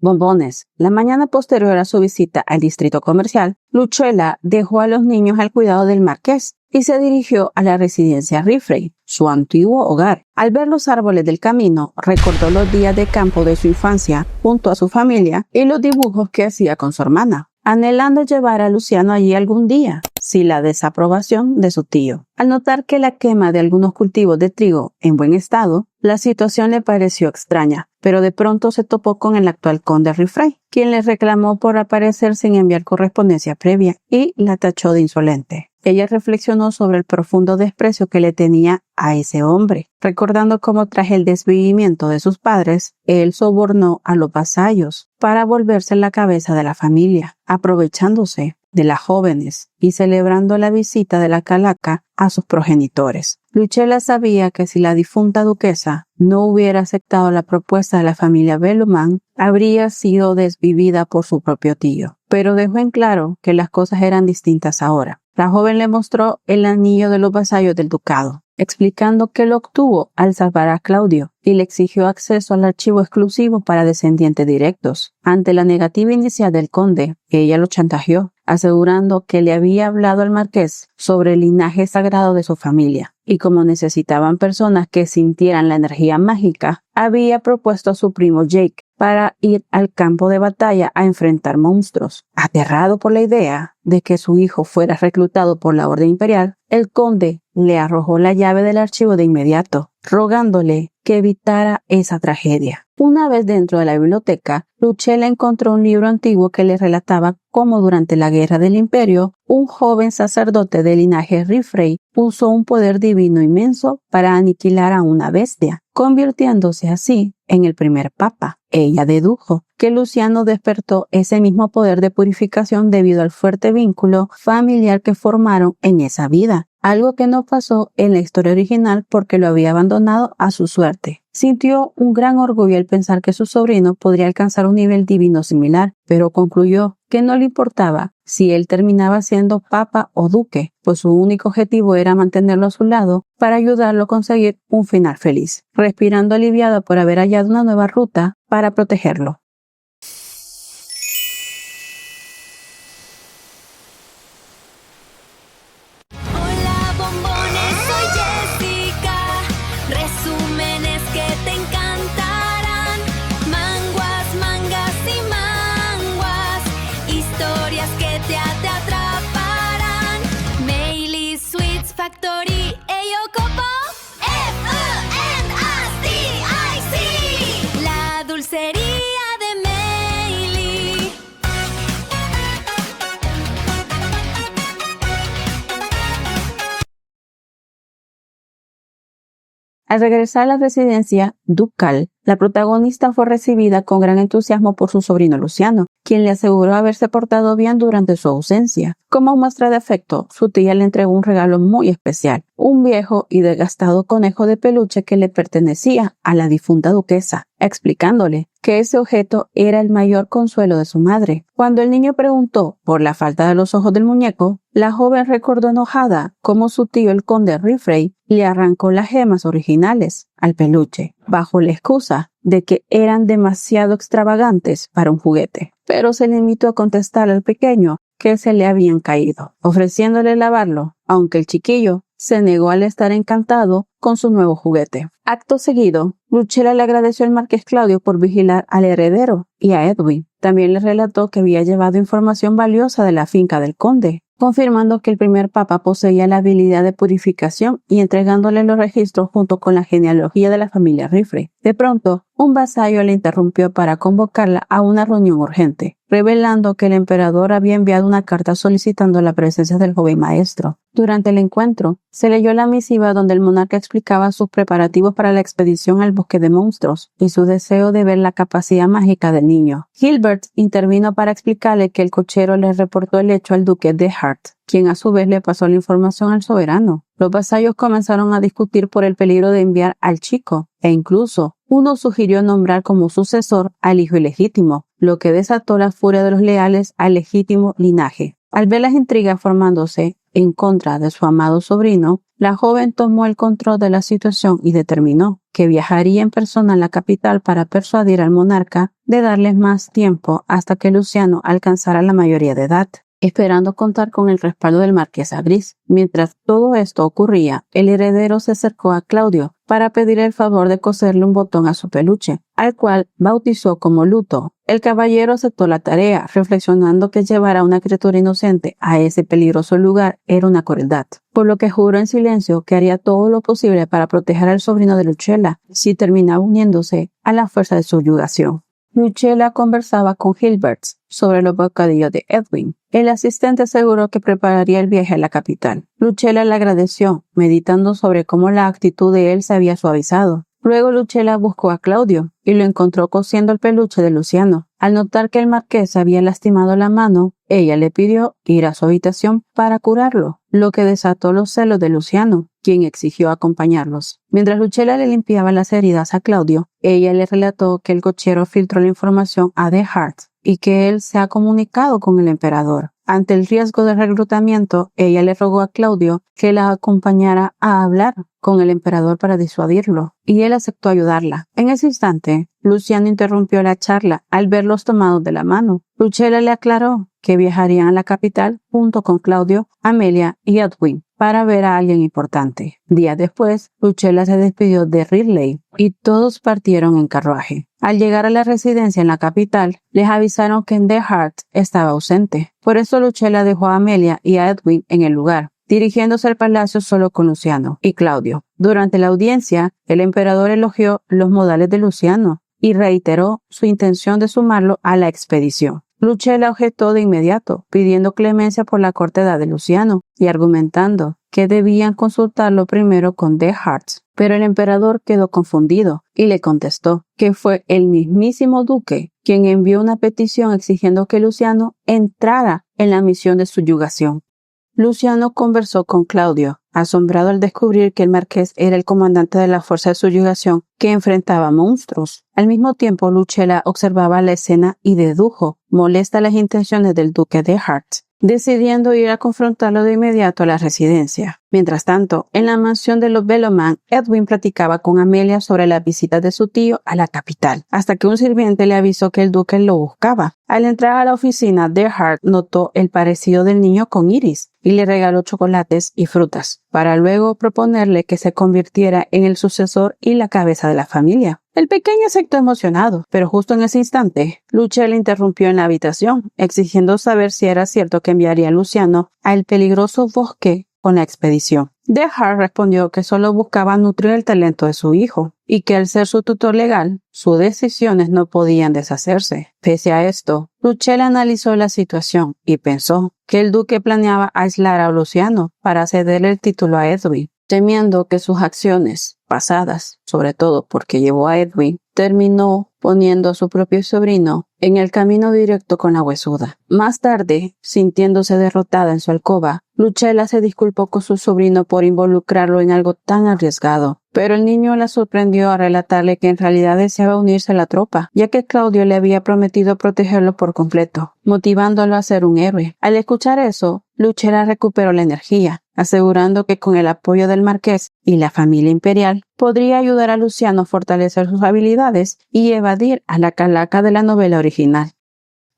bombones. La mañana posterior a su visita al distrito comercial, Lucella dejó a los niños al cuidado del marqués y se dirigió a la residencia Riffrey, su antiguo hogar. Al ver los árboles del camino, recordó los días de campo de su infancia junto a su familia y los dibujos que hacía con su hermana, anhelando llevar a Luciano allí algún día, sin la desaprobación de su tío. Al notar que la quema de algunos cultivos de trigo en buen estado, la situación le pareció extraña, pero de pronto se topó con el actual conde Riffrey, quien le reclamó por aparecer sin enviar correspondencia previa y la tachó de insolente. Ella reflexionó sobre el profundo desprecio que le tenía a ese hombre, recordando cómo tras el desvivimiento de sus padres, él sobornó a los vasallos para volverse la cabeza de la familia, aprovechándose de las jóvenes y celebrando la visita de la calaca a sus progenitores. Lucella sabía que si la difunta duquesa no hubiera aceptado la propuesta de la familia Bellman, habría sido desvivida por su propio tío, pero dejó en claro que las cosas eran distintas ahora. La joven le mostró el anillo de los vasallos del ducado, explicando que lo obtuvo al salvar a Claudio y le exigió acceso al archivo exclusivo para descendientes directos. Ante la negativa inicial del conde, ella lo chantajeó, asegurando que le había hablado al marqués sobre el linaje sagrado de su familia y como necesitaban personas que sintieran la energía mágica, había propuesto a su primo Jake para ir al campo de batalla a enfrentar monstruos. Aterrado por la idea de que su hijo fuera reclutado por la orden imperial, el conde le arrojó la llave del archivo de inmediato, rogándole que evitara esa tragedia. Una vez dentro de la biblioteca, Lucella encontró un libro antiguo que le relataba cómo durante la Guerra del Imperio, un joven sacerdote del linaje Riffrey usó un poder divino inmenso para aniquilar a una bestia, convirtiéndose así en el primer papa. Ella dedujo que Luciano despertó ese mismo poder de purificación debido al fuerte vínculo familiar que formaron en esa vida, algo que no pasó en la historia original porque lo había abandonado a su suerte. Sintió un gran orgullo al pensar que su sobrino podría alcanzar un nivel divino similar, pero concluyó que no le importaba si él terminaba siendo papa o duque, pues su único objetivo era mantenerlo a su lado para ayudarlo a conseguir un final feliz, respirando aliviado por haber hallado una nueva ruta para protegerlo. Factory, Eyocopo, F-U-N-S-T-I-C, la dulcería de Meili. Al regresar a la residencia ducal, la protagonista fue recibida con gran entusiasmo por su sobrino Luciano, quien le aseguró haberse portado bien durante su ausencia. Como muestra de afecto, su tía le entregó un regalo muy especial, un viejo y desgastado conejo de peluche que le pertenecía a la difunta duquesa, explicándole que ese objeto era el mayor consuelo de su madre. Cuando el niño preguntó por la falta de los ojos del muñeco, la joven recordó enojada cómo su tío el conde Riffrey le arrancó las gemas originales al peluche, bajo la excusa de que eran demasiado extravagantes para un juguete, pero se limitó a contestarle al pequeño que se le habían caído, ofreciéndole lavarlo, aunque el chiquillo se negó al estar encantado con su nuevo juguete. Acto seguido, Lucella le agradeció al marqués Claudio por vigilar al heredero y a Edwin. También le relató que había llevado información valiosa de la finca del conde, confirmando que el primer papa poseía la habilidad de purificación y entregándole los registros junto con la genealogía de la familia Riffrey. De pronto, un vasallo le interrumpió para convocarla a una reunión urgente, revelando que el emperador había enviado una carta solicitando la presencia del joven maestro. Durante el encuentro, se leyó la misiva donde el monarca explicaba sus preparativos para la expedición al bosque de monstruos y su deseo de ver la capacidad mágica del niño. Gilbert intervino para explicarle que el cochero le reportó el hecho al duque de Hart, quien a su vez le pasó la información al soberano. Los vasallos comenzaron a discutir por el peligro de enviar al chico, e incluso uno sugirió nombrar como sucesor al hijo ilegítimo, lo que desató la furia de los leales al legítimo linaje. Al ver las intrigas formándose en contra de su amado sobrino, la joven tomó el control de la situación y determinó que viajaría en persona a la capital para persuadir al monarca de darles más tiempo hasta que Luciano alcanzara la mayoría de edad, esperando contar con el respaldo del marqués Gris. Mientras todo esto ocurría, el heredero se acercó a Claudio para pedir el favor de coserle un botón a su peluche, al cual bautizó como Luto. El caballero aceptó la tarea, reflexionando que llevar a una criatura inocente a ese peligroso lugar era una crueldad, por lo que juró en silencio que haría todo lo posible para proteger al sobrino de Lucella si terminaba uniéndose a la fuerza de subyugación. Lucella conversaba con Gilbert sobre los bocadillos de Edwin. El asistente aseguró que prepararía el viaje a la capital. Lucella le agradeció, meditando sobre cómo la actitud de él se había suavizado. Luego Lucella buscó a Claudio y lo encontró cosiendo el peluche de Luciano. Al notar que el marqués había lastimado la mano, ella le pidió ir a su habitación para curarlo, lo que desató los celos de Luciano, quien exigió acompañarlos. Mientras Lucella le limpiaba las heridas a Claudio, ella le relató que el cochero filtró la información a The Hart y que él se ha comunicado con el emperador. Ante el riesgo de reclutamiento, ella le rogó a Claudio que la acompañara a hablar con el emperador para disuadirlo, y él aceptó ayudarla. En ese instante, Luciano interrumpió la charla al verlos tomados de la mano. Lucella le aclaró que viajarían a la capital junto con Claudio, Amelia y Edwin para ver a alguien importante. Días después, Lucella se despidió de Ridley y todos partieron en carruaje. Al llegar a la residencia en la capital, les avisaron que The Hart estaba ausente. Por eso Lucella dejó a Amelia y a Edwin en el lugar, dirigiéndose al palacio solo con Luciano y Claudio. Durante la audiencia, el emperador elogió los modales de Luciano y reiteró su intención de sumarlo a la expedición. Lucella objetó de inmediato, pidiendo clemencia por la corta edad de Luciano y argumentando que debían consultarlo primero con The Hart. Pero el emperador quedó confundido y le contestó que fue el mismísimo duque quien envió una petición exigiendo que Luciano entrara en la misión de subyugación. Luciano conversó con Claudio, asombrado al descubrir que el marqués era el comandante de la fuerza de subyugación que enfrentaba monstruos. Al mismo tiempo, Lucella observaba la escena y dedujo molesta las intenciones del duque de Hart, decidiendo ir a confrontarlo de inmediato a la residencia. Mientras tanto, en la mansión de los Velloman, Edwin platicaba con Amelia sobre las visitas de su tío a la capital, hasta que un sirviente le avisó que el duque lo buscaba. Al entrar a la oficina, The Hart notó el parecido del niño con Iris y le regaló chocolates y frutas, para luego proponerle que se convirtiera en el sucesor y la cabeza de la familia. El pequeño aceptó emocionado, pero justo en ese instante, Lucella interrumpió en la habitación, exigiendo saber si era cierto que enviaría a Luciano al peligroso bosque con la expedición. The Hart respondió que solo buscaba nutrir el talento de su hijo y que al ser su tutor legal, sus decisiones no podían deshacerse. Pese a esto, Lucella analizó la situación y pensó que el duque planeaba aislar a Luciano para cederle el título a Edwin, temiendo que sus acciones pasadas, sobre todo porque llevó a Edwin, terminó poniendo a su propio sobrino en el camino directo con la huesuda. Más tarde, sintiéndose derrotada en su alcoba, Lucella se disculpó con su sobrino por involucrarlo en algo tan arriesgado, pero el niño la sorprendió a relatarle que en realidad deseaba unirse a la tropa, ya que Claudio le había prometido protegerlo por completo, motivándolo a ser un héroe. Al escuchar eso, Lucella recuperó la energía, asegurando que con el apoyo del marqués y la familia imperial podría ayudar a Luciano a fortalecer sus habilidades y evadir a la calaca de la novela original.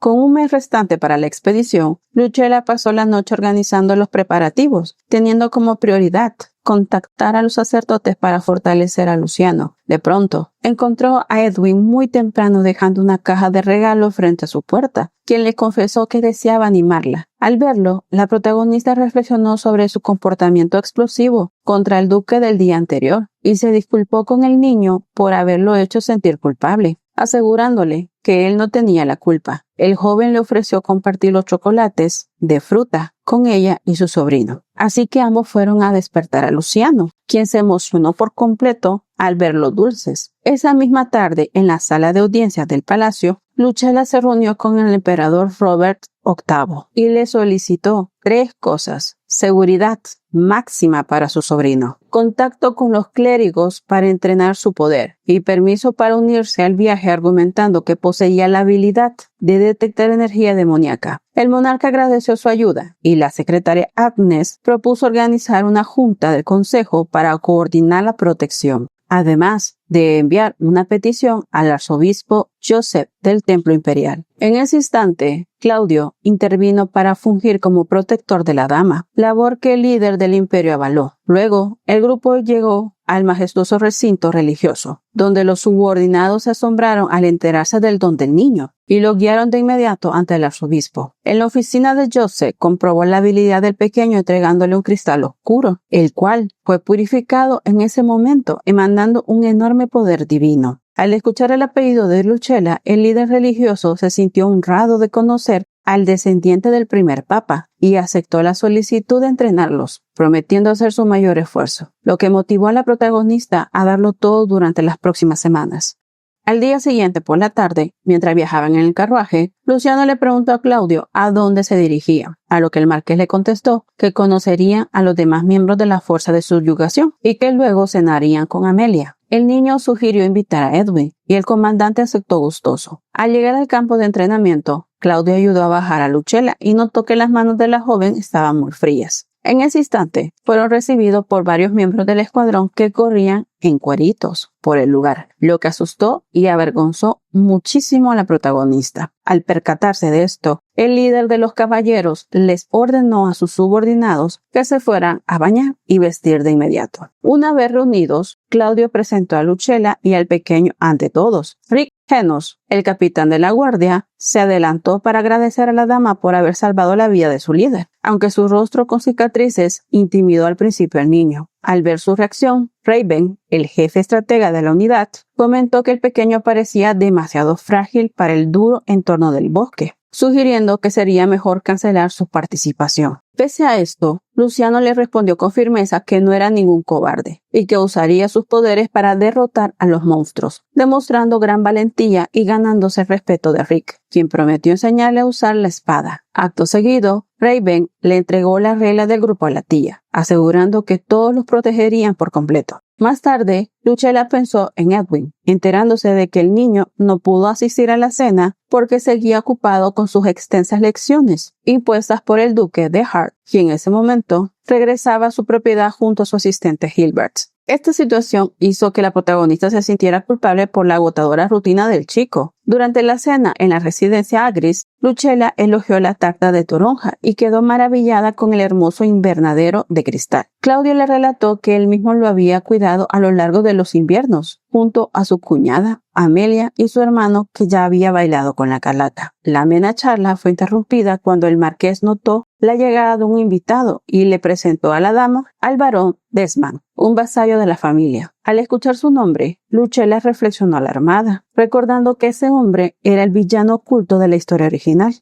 Con un mes restante para la expedición, Lucella pasó la noche organizando los preparativos, teniendo como prioridad contactar a los sacerdotes para fortalecer a Luciano. De pronto, encontró a Edwin muy temprano dejando una caja de regalos frente a su puerta, quien le confesó que deseaba animarla. Al verlo, la protagonista reflexionó sobre su comportamiento explosivo contra el duque del día anterior y se disculpó con el niño por haberlo hecho sentir culpable, asegurándole que él no tenía la culpa. El joven le ofreció compartir los chocolates de fruta con ella y su sobrino. Así que ambos fueron a despertar a Luciano, quien se emocionó por completo al ver los dulces. Esa misma tarde, en la sala de audiencias del palacio, Lucella se reunió con el emperador Robert VIII y le solicitó 3 cosas: seguridad máxima para su sobrino, contacto con los clérigos para entrenar su poder y permiso para unirse al viaje, argumentando que poseía la habilidad de detectar energía demoníaca. El monarca agradeció su ayuda y la secretaria Agnes propuso organizar una junta del consejo para coordinar la protección, además de enviar una petición al arzobispo Joseph del Templo Imperial. En ese instante, Claudio intervino para fungir como protector de la dama, labor que el líder del imperio avaló. Luego, el grupo llegó al majestuoso recinto religioso, donde los subordinados se asombraron al enterarse del don del niño y lo guiaron de inmediato ante el arzobispo. En la oficina de Joseph comprobó la habilidad del pequeño entregándole un cristal oscuro, el cual fue purificado en ese momento, emanando un enorme poder divino. Al escuchar el apellido de Lucella, el líder religioso se sintió honrado de conocer al descendiente del primer papa y aceptó la solicitud de entrenarlos, prometiendo hacer su mayor esfuerzo, lo que motivó a la protagonista a darlo todo durante las próximas semanas. Al día siguiente por la tarde, mientras viajaban en el carruaje, Luciano le preguntó a Claudio a dónde se dirigía, a lo que el marqués le contestó que conocerían a los demás miembros de la fuerza de subyugación y que luego cenarían con Amelia. El niño sugirió invitar a Edwin y el comandante aceptó gustoso. Al llegar al campo de entrenamiento, Claudio ayudó a bajar a Lucella y notó que las manos de la joven estaban muy frías. En ese instante, fueron recibidos por varios miembros del escuadrón que corrían en cueritos por el lugar, lo que asustó y avergonzó muchísimo a la protagonista. Al percatarse de esto, el líder de los caballeros les ordenó a sus subordinados que se fueran a bañar y vestir de inmediato. Una vez reunidos, Claudio presentó a Lucella y al pequeño ante todos. Rick Genos, el capitán de la guardia, se adelantó para agradecer a la dama por haber salvado la vida de su líder, aunque su rostro con cicatrices intimidó al principio al niño. Al ver su reacción, Raven, el jefe estratega de la unidad, comentó que el pequeño parecía demasiado frágil para el duro entorno del bosque, sugiriendo que sería mejor cancelar su participación. Pese a esto, Luciano le respondió con firmeza que no era ningún cobarde y que usaría sus poderes para derrotar a los monstruos, demostrando gran valentía y ganándose el respeto de Rick, quien prometió enseñarle a usar la espada. Acto seguido, Raven le entregó las reglas del grupo a la tía, asegurando que todos los protegerían por completo. Más tarde, Lucella pensó en Edwin, enterándose de que el niño no pudo asistir a la cena porque seguía ocupado con sus extensas lecciones impuestas por el duque de Hart, quien en ese momento regresaba a su propiedad junto a su asistente Hilbert. Esta situación hizo que la protagonista se sintiera culpable por la agotadora rutina del chico. Durante la cena en la residencia Agris, Lucella elogió la tarta de toronja y quedó maravillada con el hermoso invernadero de cristal. Claudio le relató que él mismo lo había cuidado a lo largo de los inviernos, junto a su cuñada, Amelia, y su hermano que ya había bailado con la Carlata. La amena charla fue interrumpida cuando el marqués notó la llegada de un invitado y le presentó a la dama al barón Desmond, un vasallo de la familia. Al escuchar su nombre, Lucella reflexionó alarmada, recordando que ese hombre era el villano oculto de la historia original.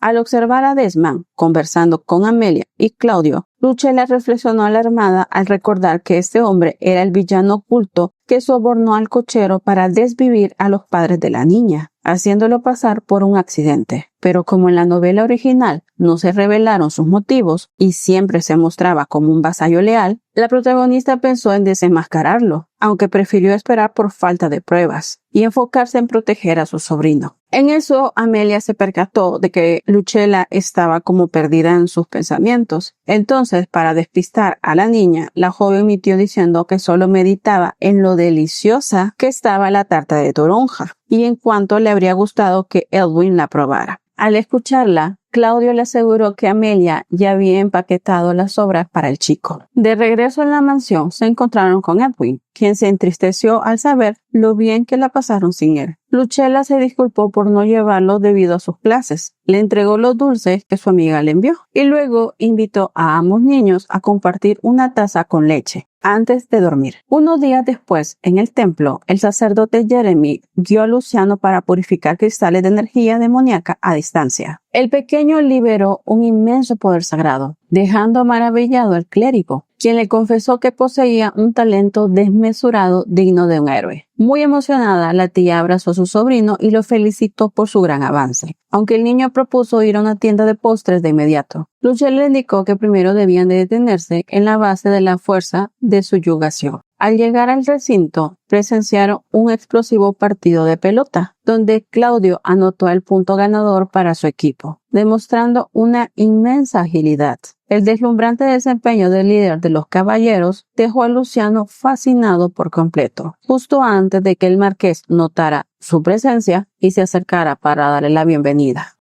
Al observar a Desmond conversando con Amelia y Claudio, Lucella reflexionó alarmada al recordar que este hombre era el villano oculto que sobornó al cochero para desvivir a los padres de la niña, haciéndolo pasar por un accidente. Pero como en la novela original no se revelaron sus motivos y siempre se mostraba como un vasallo leal, la protagonista pensó en desenmascararlo, aunque prefirió esperar por falta de pruebas y enfocarse en proteger a su sobrino. En eso, Amelia se percató de que Lucella estaba como perdida en sus pensamientos. Entonces, para despistar a la niña, la joven mintió diciendo que solo meditaba en lo deliciosa que estaba la tarta de toronja y en cuanto le habría gustado que Edwin la probara. Al escucharla, Claudio le aseguró que Amelia ya había empaquetado las sobras para el chico. De regreso a la mansión, se encontraron con Edwin, quien se entristeció al saber lo bien que la pasaron sin él. Lucella se disculpó por no llevarlo debido a sus clases. Le entregó los dulces que su amiga le envió y luego invitó a ambos niños a compartir una taza con leche antes de dormir. Unos días después, en el templo, el sacerdote Jeremy guió a Luciano para purificar cristales de energía demoníaca a distancia. El pequeño liberó un inmenso poder sagrado, dejando maravillado al clérigo, quien le confesó que poseía un talento desmesurado digno de un héroe. Muy emocionada, la tía abrazó a su sobrino y lo felicitó por su gran avance, aunque el niño propuso ir a una tienda de postres de inmediato. Luchel le indicó que primero debían de detenerse en la base de la fuerza de subyugación. Al llegar al recinto, presenciaron un explosivo partido de pelota, donde Claudio anotó el punto ganador para su equipo, demostrando una inmensa agilidad. El deslumbrante desempeño del líder de los caballeros dejó a Luciano fascinado por completo. Justo antes de que el marqués notara su presencia y se acercara para darle la bienvenida,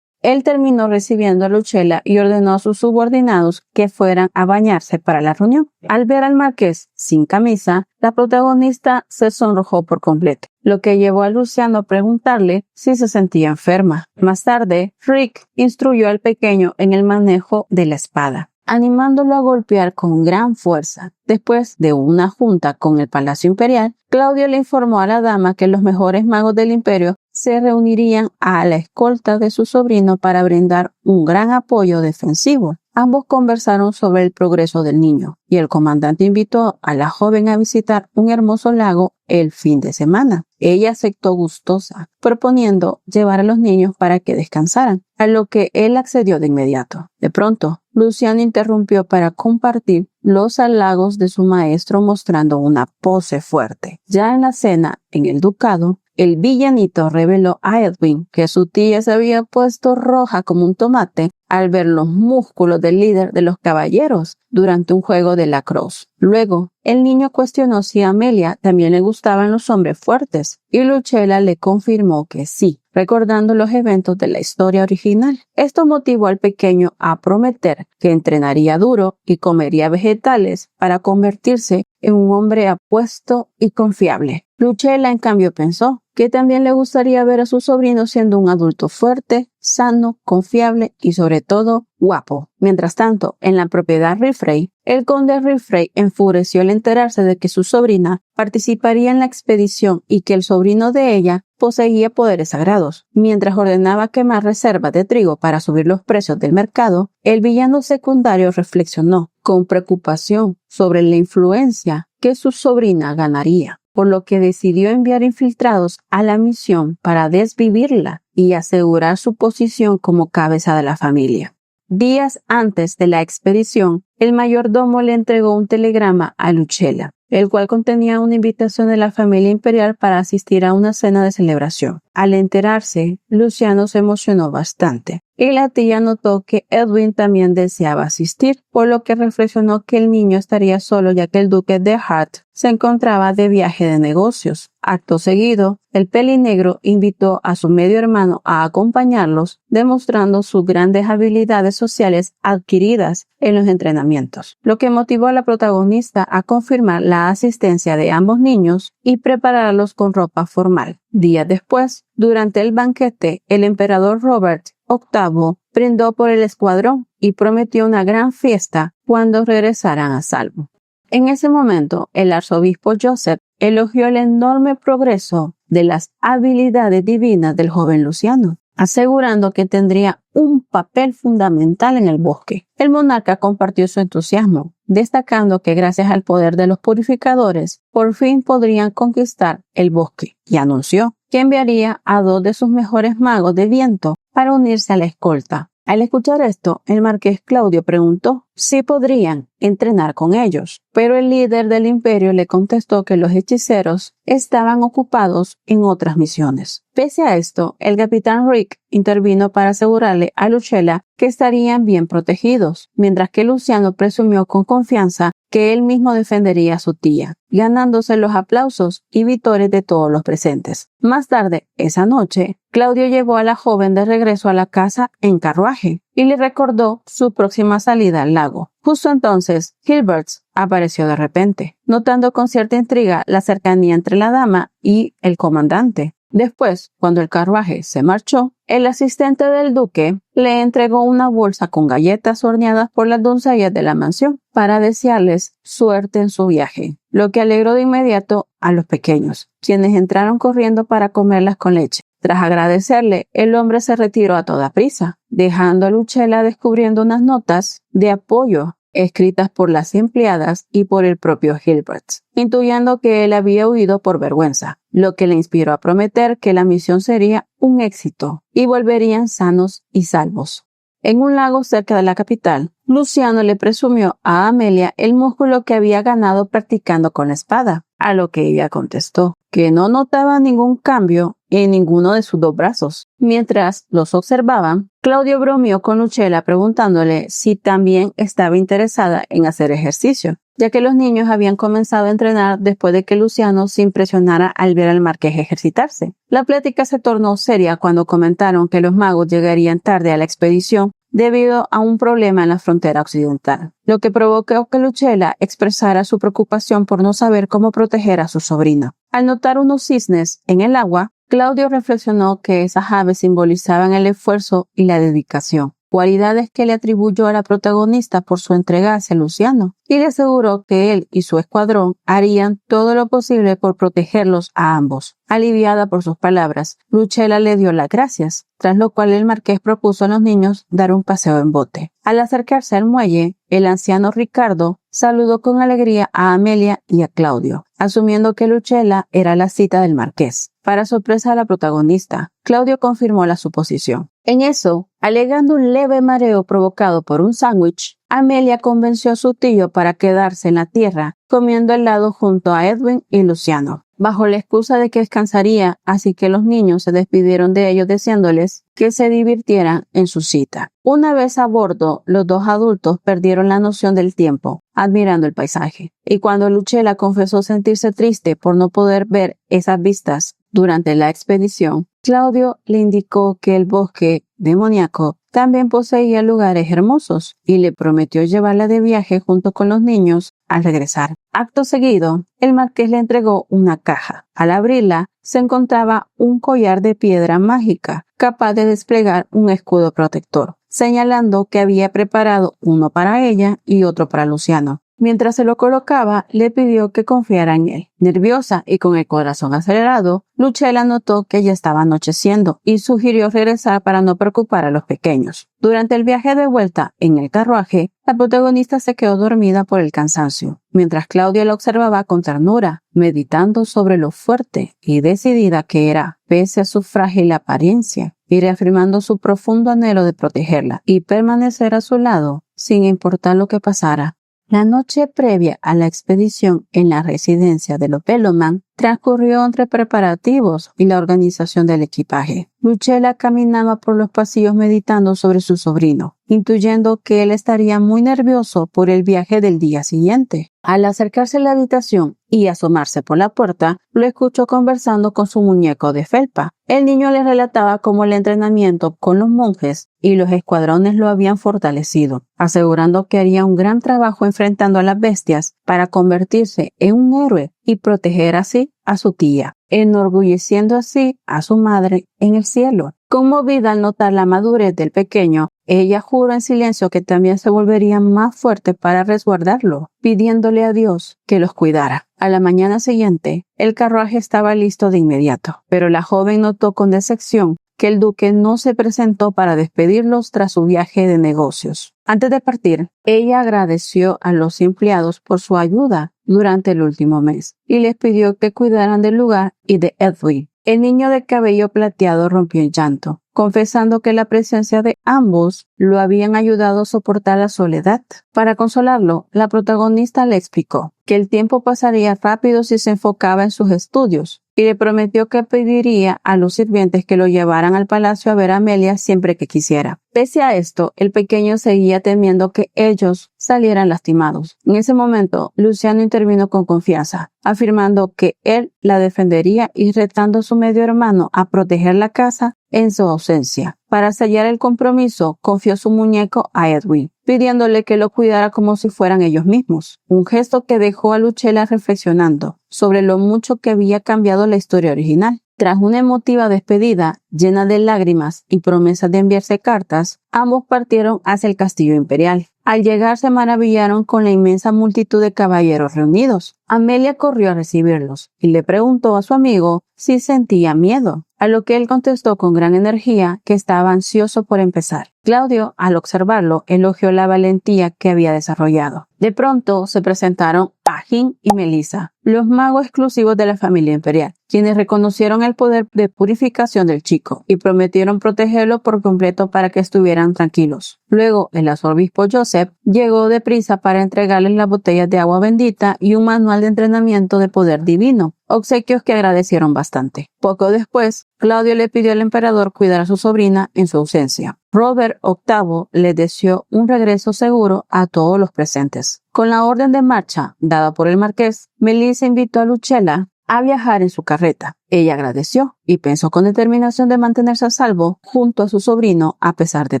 él terminó recibiendo a Lucchella y ordenó a sus subordinados que fueran a bañarse para la reunión. Al ver al marqués sin camisa, la protagonista se sonrojó por completo, lo que llevó a Luciano a preguntarle si se sentía enferma. Más tarde, Rick instruyó al pequeño en el manejo de la espada, animándolo a golpear con gran fuerza. Después de una junta con el Palacio Imperial, Claudio le informó a la dama que los mejores magos del imperio se reunirían a la escolta de su sobrino para brindar un gran apoyo defensivo. Ambos conversaron sobre el progreso del niño y el comandante invitó a la joven a visitar un hermoso lago el fin de semana. Ella aceptó gustosa, proponiendo llevar a los niños para que descansaran, a lo que él accedió de inmediato. De pronto, Luciano interrumpió para compartir los halagos de su maestro mostrando una pose fuerte. Ya en la cena, en el ducado, el villanito reveló a Edwin que su tía se había puesto roja como un tomate al ver los músculos del líder de los caballeros durante un juego de lacrosse. Luego, el niño cuestionó si a Amelia también le gustaban los hombres fuertes, y Lucchella le confirmó que sí, recordando los eventos de la historia original. Esto motivó al pequeño a prometer que entrenaría duro y comería vegetales para convertirse en un hombre apuesto y confiable. Lucchella, en cambio, pensó que también le gustaría ver a su sobrino siendo un adulto fuerte, sano, confiable y sobre todo guapo. Mientras tanto, en la propiedad Riffrey, el conde Riffrey enfureció al enterarse de que su sobrina participaría en la expedición y que el sobrino de ella poseía poderes sagrados. Mientras ordenaba quemar reservas de trigo para subir los precios del mercado, el villano secundario reflexionó con preocupación sobre la influencia que su sobrina ganaría, por lo que decidió enviar infiltrados a la misión para desvivirla y asegurar su posición como cabeza de la familia. Días antes de la expedición, el mayordomo le entregó un telegrama a Lucchella, el cual contenía una invitación de la familia imperial para asistir a una cena de celebración. Al enterarse, Luciano se emocionó bastante, y la tía notó que Edwin también deseaba asistir, por lo que reflexionó que el niño estaría solo ya que el duque de Hart se encontraba de viaje de negocios. Acto seguido, el pelinegro invitó a su medio hermano a acompañarlos, demostrando sus grandes habilidades sociales adquiridas en los entrenamientos, lo que motivó a la protagonista a confirmar la asistencia de ambos niños y prepararlos con ropa formal. Días después, durante el banquete, el emperador Robert VIII brindó por el escuadrón y prometió una gran fiesta cuando regresaran a salvo. En ese momento, el arzobispo Joseph elogió el enorme progreso de las habilidades divinas del joven Luciano, asegurando que tendría un papel fundamental en el bosque. El monarca compartió su entusiasmo, destacando que gracias al poder de los purificadores, por fin podrían conquistar el bosque, y anunció que enviaría a 2 de sus mejores magos de viento para unirse a la escolta. Al escuchar esto, el marqués Claudio preguntó si podrían entrenar con ellos, pero el líder del imperio le contestó que los hechiceros estaban ocupados en otras misiones. Pese a esto, el capitán Rick intervino para asegurarle a Lucchella que estarían bien protegidos, mientras que Luciano presumió con confianza que él mismo defendería a su tía, ganándose los aplausos y vítores de todos los presentes. Más tarde, esa noche, Claudio llevó a la joven de regreso a la casa en carruaje y le recordó su próxima salida al lago. Justo entonces, Gilbert apareció de repente, notando con cierta intriga la cercanía entre la dama y el comandante. Después, cuando el carruaje se marchó, el asistente del duque le entregó una bolsa con galletas horneadas por las doncellas de la mansión para desearles suerte en su viaje, lo que alegró de inmediato a los pequeños, quienes entraron corriendo para comerlas con leche. Tras agradecerle, el hombre se retiró a toda prisa, dejando a Lucella descubriendo unas notas de apoyo escritas por las empleadas y por el propio Gilbert, intuyendo que él había huido por vergüenza, lo que le inspiró a prometer que la misión sería un éxito y volverían sanos y salvos. En un lago cerca de la capital, Luciano le presumió a Amelia el músculo que había ganado practicando con la espada, a lo que ella contestó que no notaba ningún cambio en ninguno de sus dos brazos. Mientras los observaban, Claudio bromeó con Lucella preguntándole si también estaba interesada en hacer ejercicio, ya que los niños habían comenzado a entrenar después de que Luciano se impresionara al ver al marqués ejercitarse. La plática se tornó seria cuando comentaron que los magos llegarían tarde a la expedición debido a un problema en la frontera occidental, lo que provocó que Lucella expresara su preocupación por no saber cómo proteger a su sobrino. Al notar unos cisnes en el agua, Claudio reflexionó que esas aves simbolizaban el esfuerzo y la dedicación, cualidades que le atribuyó a la protagonista por su entrega hacia Luciano, y le aseguró que él y su escuadrón harían todo lo posible por protegerlos a ambos. Aliviada por sus palabras, Lucella le dio las gracias, tras lo cual el marqués propuso a los niños dar un paseo en bote. Al acercarse al muelle, el anciano Ricardo saludó con alegría a Amelia y a Claudio, asumiendo que Lucella era la cita del marqués. Para sorpresa de la protagonista, Claudio confirmó la suposición. En eso, alegando un leve mareo provocado por un sándwich, Amelia convenció a su tío para quedarse en la tierra comiendo helado junto a Edwin y Luciano, bajo la excusa de que descansaría, así que los niños se despidieron de ellos deseándoles que se divirtieran en su cita. Una vez a bordo, los dos adultos perdieron la noción del tiempo, admirando el paisaje, y cuando Lucella confesó sentirse triste por no poder ver esas vistas durante la expedición, Claudio le indicó que el bosque demoníaco también poseía lugares hermosos y le prometió llevarla de viaje junto con los niños al regresar. Acto seguido, el marqués le entregó una caja. Al abrirla, se encontraba un collar de piedra mágica, capaz de desplegar un escudo protector, señalando que había preparado uno para ella y otro para Luciano. Mientras se lo colocaba, le pidió que confiara en él. Nerviosa y con el corazón acelerado, Lucella notó que ya estaba anocheciendo y sugirió regresar para no preocupar a los pequeños. Durante el viaje de vuelta en el carruaje, la protagonista se quedó dormida por el cansancio, mientras Claudia la observaba con ternura, meditando sobre lo fuerte y decidida que era, pese a su frágil apariencia, y reafirmando su profundo anhelo de protegerla y permanecer a su lado sin importar lo que pasara. La noche previa a la expedición en la residencia de los Velloman transcurrió entre preparativos y la organización del equipaje. Lucella caminaba por los pasillos meditando sobre su sobrino, intuyendo que él estaría muy nervioso por el viaje del día siguiente. Al acercarse a la habitación y asomarse por la puerta, lo escuchó conversando con su muñeco de felpa. El niño le relataba cómo el entrenamiento con los monjes y los escuadrones lo habían fortalecido, asegurando que haría un gran trabajo enfrentando a las bestias para convertirse en un héroe y proteger así a su tía, enorgulleciendo así a su madre en el cielo. Conmovida al notar la madurez del pequeño, ella juró en silencio que también se volvería más fuerte para resguardarlo, pidiéndole a Dios que los cuidara. A la mañana siguiente, el carruaje estaba listo de inmediato, pero la joven notó con decepción que el duque no se presentó para despedirlos tras su viaje de negocios. Antes de partir, ella agradeció a los empleados por su ayuda durante el último mes y les pidió que cuidaran del lugar y de Edwin. El niño de cabello plateado rompió en llanto, confesando que la presencia de ambos lo habían ayudado a soportar la soledad. Para consolarlo, la protagonista le explicó que el tiempo pasaría rápido si se enfocaba en sus estudios, y le prometió que pediría a los sirvientes que lo llevaran al palacio a ver a Amelia siempre que quisiera. Pese a esto, el pequeño seguía temiendo que ellos salieran lastimados. En ese momento, Luciano intervino con confianza, afirmando que él la defendería y retando a su medio hermano a proteger la casa en su ausencia. Para sellar el compromiso, confió su muñeco a Edwin, pidiéndole que lo cuidara como si fueran ellos mismos. Un gesto que dejó a Lucella reflexionando sobre lo mucho que había cambiado la historia original. Tras una emotiva despedida, llena de lágrimas y promesas de enviarse cartas, ambos partieron hacia el castillo imperial. Al llegar se maravillaron con la inmensa multitud de caballeros reunidos. Amelia corrió a recibirlos y le preguntó a su amigo si sentía miedo, a lo que él contestó con gran energía que estaba ansioso por empezar. Claudio, al observarlo, elogió la valentía que había desarrollado. De pronto se presentaron Agin y Melissa, los magos exclusivos de la familia imperial, quienes reconocieron el poder de purificación del chico y prometieron protegerlo por completo para que estuvieran tranquilos. Luego, el arzobispo Joseph llegó deprisa para entregarles las botellas de agua bendita y un manual de entrenamiento de poder divino, obsequios que agradecieron bastante. Poco después, Claudio le pidió al emperador cuidar a su sobrina en su ausencia. Robert VIII le deseó un regreso seguro a todos los presentes. Con la orden de marcha dada por el marqués, Melissa invitó a Lucella a viajar en su carreta. Ella agradeció y pensó con determinación de mantenerse a salvo junto a su sobrino a pesar de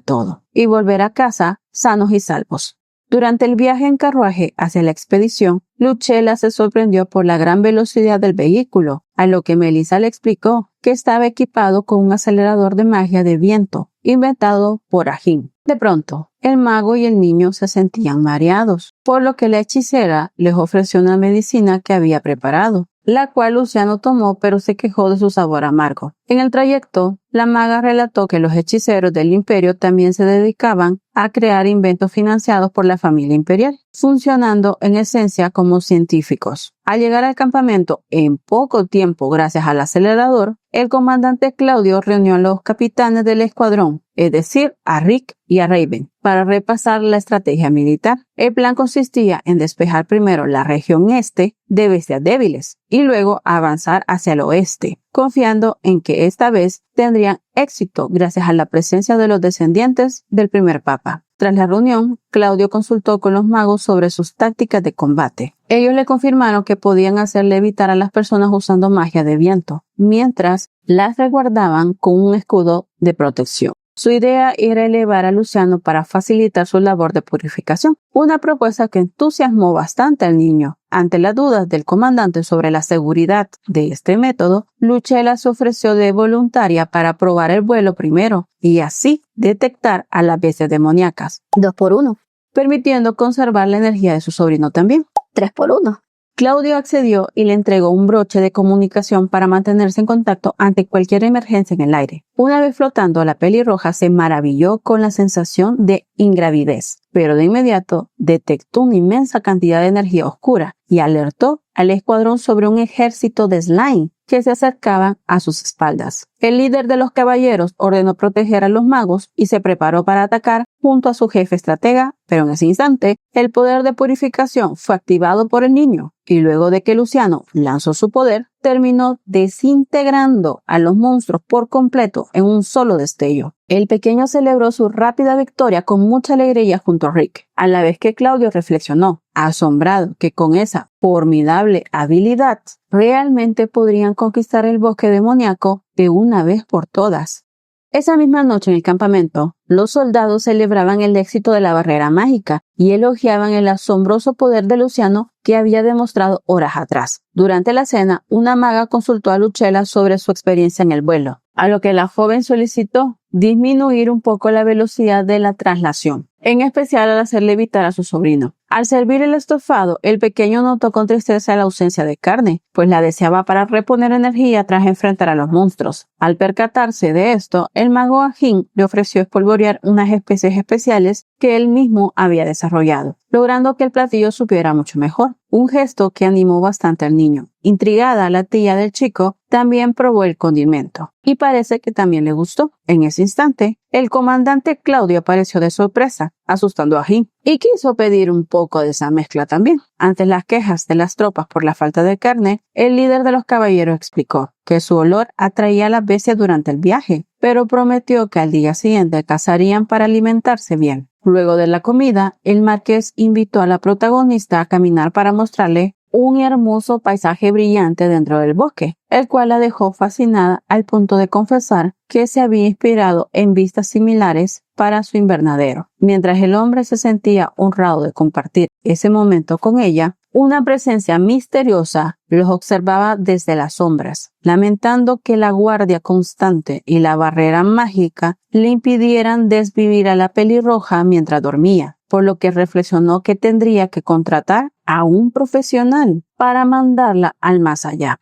todo, y volver a casa sanos y salvos. Durante el viaje en carruaje hacia la expedición, Lucella se sorprendió por la gran velocidad del vehículo, a lo que Melissa le explicó que estaba equipado con un acelerador de magia de viento, inventado por Agin. De pronto, el mago y el niño se sentían mareados, por lo que la hechicera les ofreció una medicina que había preparado, la cual Luciano tomó pero se quejó de su sabor amargo. En el trayecto, la maga relató que los hechiceros del imperio también se dedicaban a crear inventos financiados por la familia imperial, funcionando en esencia como científicos. Al llegar al campamento en poco tiempo gracias al acelerador, el comandante Claudio reunió a los capitanes del escuadrón, es decir, a Rick y a Raven, para repasar la estrategia militar. El plan consistía en despejar primero la región este de bestias débiles y luego avanzar hacia el oeste, confiando en que esta vez tendrían éxito gracias a la presencia de los descendientes del primer papa. Tras la reunión, Claudio consultó con los magos sobre sus tácticas de combate. Ellos le confirmaron que podían hacer levitar a las personas usando magia de viento, mientras las resguardaban con un escudo de protección. Su idea era elevar a Luciano para facilitar su labor de purificación, una propuesta que entusiasmó bastante al niño. Ante las dudas del comandante sobre la seguridad de este método, Lucella se ofreció de voluntaria para probar el vuelo primero y así detectar a las bestias demoníacas. 2 por 1, permitiendo conservar la energía de su sobrino también. 3 por 1. Claudio accedió y le entregó un broche de comunicación para mantenerse en contacto ante cualquier emergencia en el aire. Una vez flotando, la pelirroja se maravilló con la sensación de ingravidez, pero de inmediato detectó una inmensa cantidad de energía oscura y alertó al escuadrón sobre un ejército de slime que se acercaban a sus espaldas. El líder de los caballeros ordenó proteger a los magos y se preparó para atacar junto a su jefe estratega, pero en ese instante el poder de purificación fue activado por el niño y luego de que Luciano lanzó su poder, terminó desintegrando a los monstruos por completo en un solo destello. El pequeño celebró su rápida victoria con mucha alegría junto a Rick, a la vez que Claudio reflexionó, asombrado, que con esa formidable habilidad realmente podrían conquistar el bosque demoníaco de una vez por todas. Esa misma noche en el campamento, los soldados celebraban el éxito de la barrera mágica y elogiaban el asombroso poder de Luciano que había demostrado horas atrás. Durante la cena, una maga consultó a Lucella sobre su experiencia en el vuelo, a lo que la joven solicitó disminuir un poco la velocidad de la traslación, en especial al hacer levitar a su sobrino. Al servir el estofado, el pequeño notó con tristeza la ausencia de carne, pues la deseaba para reponer energía tras enfrentar a los monstruos. Al percatarse de esto, el mago Agin le ofreció espolvorear unas especies especiales que él mismo había desarrollado, logrando que el platillo supiera mucho mejor, un gesto que animó bastante al niño. Intrigada, la tía del chico también probó el condimento, y parece que también le gustó. En ese instante, el comandante Claudio apareció de sorpresa, asustando a Agin, y quiso pedir un poco de esa mezcla también. Ante las quejas de las tropas por la falta de carne, el líder de los caballeros explicó que su olor atraía a las bestias durante el viaje, pero prometió que al día siguiente cazarían para alimentarse bien. Luego de la comida, el marqués invitó a la protagonista a caminar para mostrarle un hermoso paisaje brillante dentro del bosque, el cual la dejó fascinada al punto de confesar que se había inspirado en vistas similares para su invernadero. Mientras el hombre se sentía honrado de compartir ese momento con ella, una presencia misteriosa los observaba desde las sombras, lamentando que la guardia constante y la barrera mágica le impidieran desvivir a la pelirroja mientras dormía, por lo que reflexionó que tendría que contratar a un profesional para mandarla al más allá.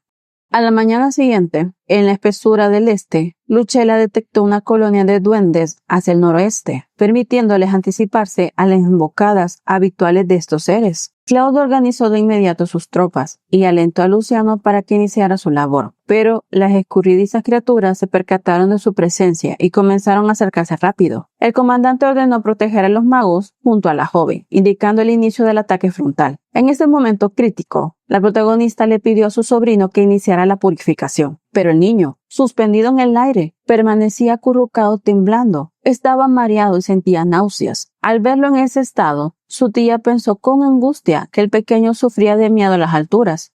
A la mañana siguiente, en la espesura del este, Lucella detectó una colonia de duendes hacia el noroeste, permitiéndoles anticiparse a las embocadas habituales de estos seres. Claudio organizó de inmediato sus tropas y alentó a Luciano para que iniciara su labor, pero las escurridizas criaturas se percataron de su presencia y comenzaron a acercarse rápido. El comandante ordenó proteger a los magos junto a la joven, indicando el inicio del ataque frontal. En este momento crítico, la protagonista le pidió a su sobrino que iniciara la purificación, pero el niño, suspendido en el aire, permanecía acurrucado temblando. Estaba mareado y sentía náuseas. Al verlo en ese estado, su tía pensó con angustia que el pequeño sufría de miedo a las alturas.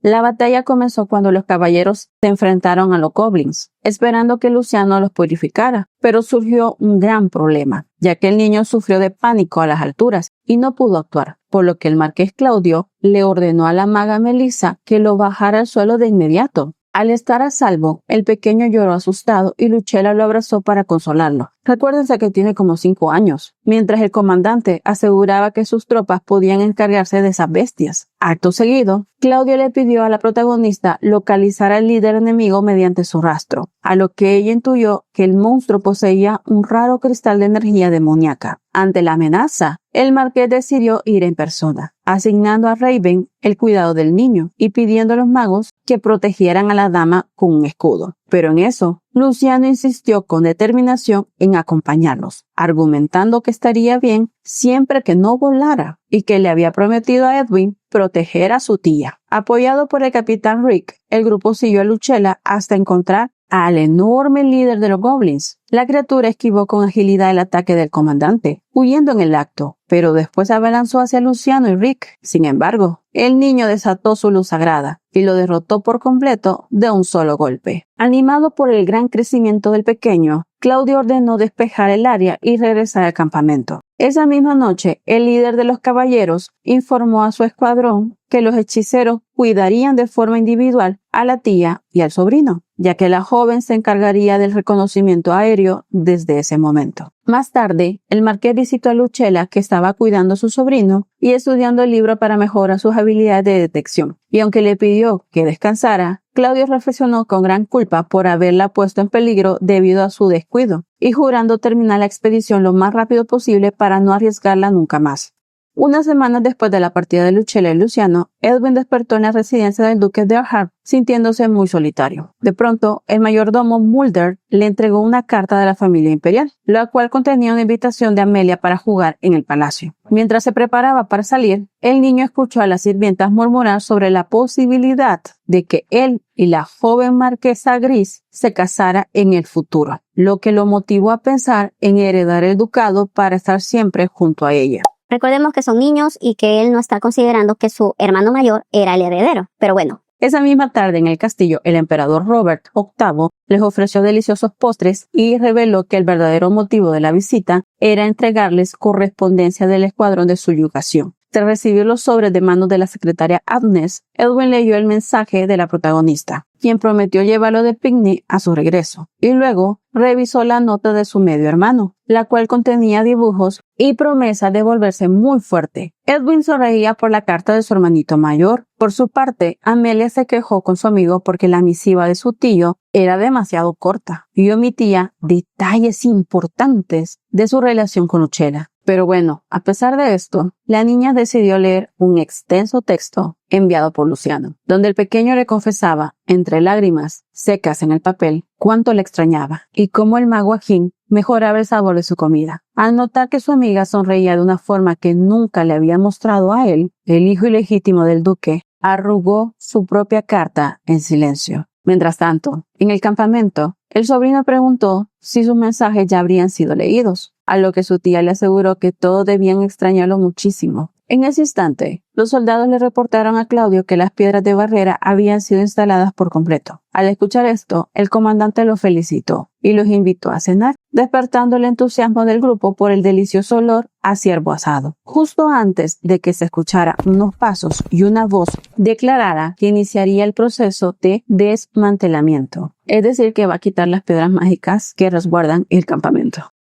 La batalla comenzó cuando los caballeros se enfrentaron a los goblins, esperando que Luciano los purificara, pero surgió un gran problema, ya que el niño sufrió de pánico a las alturas y no pudo actuar, por lo que el marqués Claudio le ordenó a la maga Melissa que lo bajara al suelo de inmediato. Al estar a salvo, el pequeño lloró asustado y Lucella lo abrazó para consolarlo. Recuérdense que tiene como 5 años, mientras el comandante aseguraba que sus tropas podían encargarse de esas bestias. Acto seguido, Claudio le pidió a la protagonista localizar al líder enemigo mediante su rastro, a lo que ella intuyó que el monstruo poseía un raro cristal de energía demoníaca. Ante la amenaza, el marqués decidió ir en persona, asignando a Raven el cuidado del niño y pidiendo a los magos que protegieran a la dama con un escudo. Pero en eso, Luciano insistió con determinación en acompañarlos, argumentando que estaría bien siempre que no volara y que le había prometido a Edwin proteger a su tía. Apoyado por el capitán Rick, el grupo siguió a Lucella hasta encontrar al enorme líder de los goblins. La criatura esquivó con agilidad el ataque del comandante, huyendo en el acto, pero después se abalanzó hacia Luciano y Rick. Sin embargo, el niño desató su luz sagrada y lo derrotó por completo de un solo golpe. Animado por el gran crecimiento del pequeño, Claudio ordenó despejar el área y regresar al campamento. Esa misma noche, el líder de los caballeros informó a su escuadrón que los hechiceros cuidarían de forma individual a la tía y al sobrino, ya que la joven se encargaría del reconocimiento aéreo desde ese momento. Más tarde, el marqués visitó a Lucella, que estaba cuidando a su sobrino y estudiando el libro para mejorar sus habilidades de detección. Y aunque le pidió que descansara, Claudio reflexionó con gran culpa por haberla puesto en peligro debido a su descuido, y jurando terminar la expedición lo más rápido posible para no arriesgarla nunca más. Unas semanas después de la partida de Lucella y Luciano, Edwin despertó en la residencia del duque de Earhart, sintiéndose muy solitario. De pronto, el mayordomo Mulder le entregó una carta de la familia imperial, la cual contenía una invitación de Amelia para jugar en el palacio. Mientras se preparaba para salir, el niño escuchó a las sirvientas murmurar sobre la posibilidad de que él y la joven marquesa Gris se casara en el futuro, lo que lo motivó a pensar en heredar el ducado para estar siempre junto a ella. Recordemos que son niños y que él no está considerando que su hermano mayor era el heredero. Pero bueno. Esa misma tarde en el castillo, el emperador Robert VIII les ofreció deliciosos postres y reveló que el verdadero motivo de la visita era entregarles correspondencia del escuadrón de subyugación. Tras recibir los sobres de manos de la secretaria Agnes, Edwin leyó el mensaje de la protagonista, quien prometió llevarlo de picnic a su regreso, y luego revisó la nota de su medio hermano, la cual contenía dibujos y promesa de volverse muy fuerte. Edwin sonreía por la carta de su hermanito mayor. Por su parte, Amelia se quejó con su amigo porque la misiva de su tío era demasiado corta y omitía detalles importantes de su relación con Lucella. Pero bueno, a pesar de esto, la niña decidió leer un extenso texto enviado por Luciano, donde el pequeño le confesaba, entre lágrimas secas en el papel, cuánto le extrañaba y cómo el mago Ajín mejoraba el sabor de su comida. Al notar que su amiga sonreía de una forma que nunca le había mostrado a él, el hijo ilegítimo del duque arrugó su propia carta en silencio. Mientras tanto, en el campamento, el sobrino preguntó si sus mensajes ya habrían sido leídos, a lo que su tía le aseguró que todos debían extrañarlo muchísimo. En ese instante, los soldados le reportaron a Claudio que las piedras de barrera habían sido instaladas por completo. Al escuchar esto, el comandante los felicitó y los invitó a cenar, despertando el entusiasmo del grupo por el delicioso olor a ciervo asado. Justo antes de que se escuchara unos pasos y una voz declarara que iniciaría el proceso de desmantelamiento, es decir, que va a quitar las piedras mágicas que resguardan el campamento.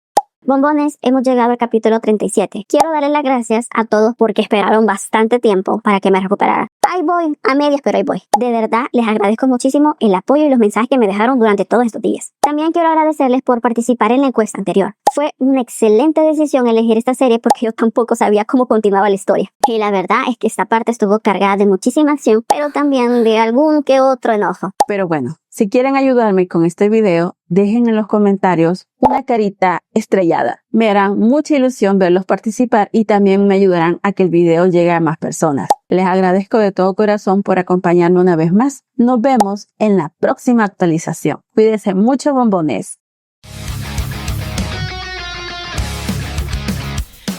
Bombones, hemos llegado al capítulo 37. Quiero darles las gracias a todos porque esperaron bastante tiempo para que me recuperara. Ahí voy, a medias, pero ahí voy. De verdad, les agradezco muchísimo el apoyo y los mensajes que me dejaron durante todos estos días. También quiero agradecerles por participar en la encuesta anterior. Fue una excelente decisión elegir esta serie porque yo tampoco sabía cómo continuaba la historia. Y la verdad es que esta parte estuvo cargada de muchísima acción, pero también de algún que otro enojo. Pero bueno, si quieren ayudarme con este video, dejen en los comentarios una carita estrellada. Me hará mucha ilusión verlos participar y también me ayudarán a que el video llegue a más personas. Les agradezco de todo corazón por acompañarme una vez más. Nos vemos en la próxima actualización. Cuídense mucho, bombones.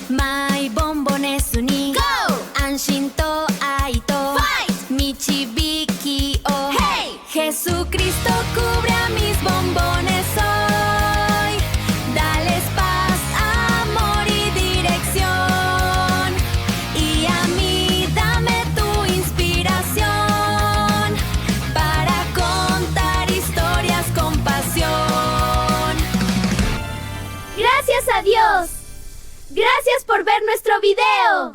My bombones ni go Anshinto aito fight Michibiki o hey Jesucristo cubre a mis bombones hoy. Dales paz, amor y dirección. Y a mí dame tu inspiración para contar historias con pasión. Gracias a Dios. Gracias por ver nuestro video.